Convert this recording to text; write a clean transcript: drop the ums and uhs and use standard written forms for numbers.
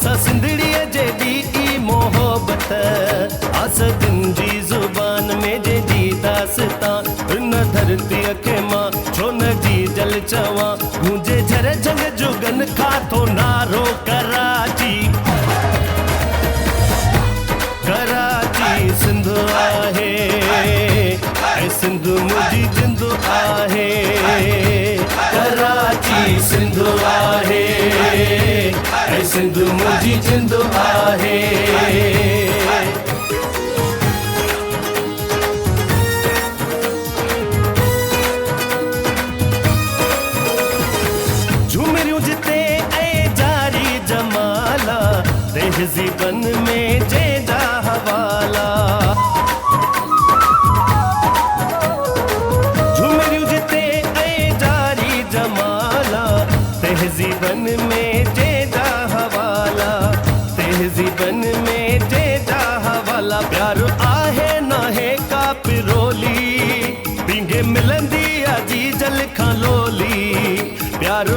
सा सिंधड़ी जेडी ई मोहब्बत आसदिन जी जुबान में जे जी दासता न धरती के मां छो न जी जल चवा मुझे झर जंग जुगन खातो नारो कराची कराची सिंध आहे ऐ सिंध मुझी जिंद आहे कराची सिंध आहे ऐ सिंध मुझी जिंद आहे झुमरियूं जिते ऐं जारी जमाला तहज़ीबन में जंहिंजा हवाला झुमरियूं जिते ऐं जारी जमाला तहज़ीबन में जंहिंजा हवाला तहज़ीबन में जंहिंजा हवाला प्यार आहे नाहे का पिरोली पींगे मिलंदी आहे जी जल खां लोली प्यार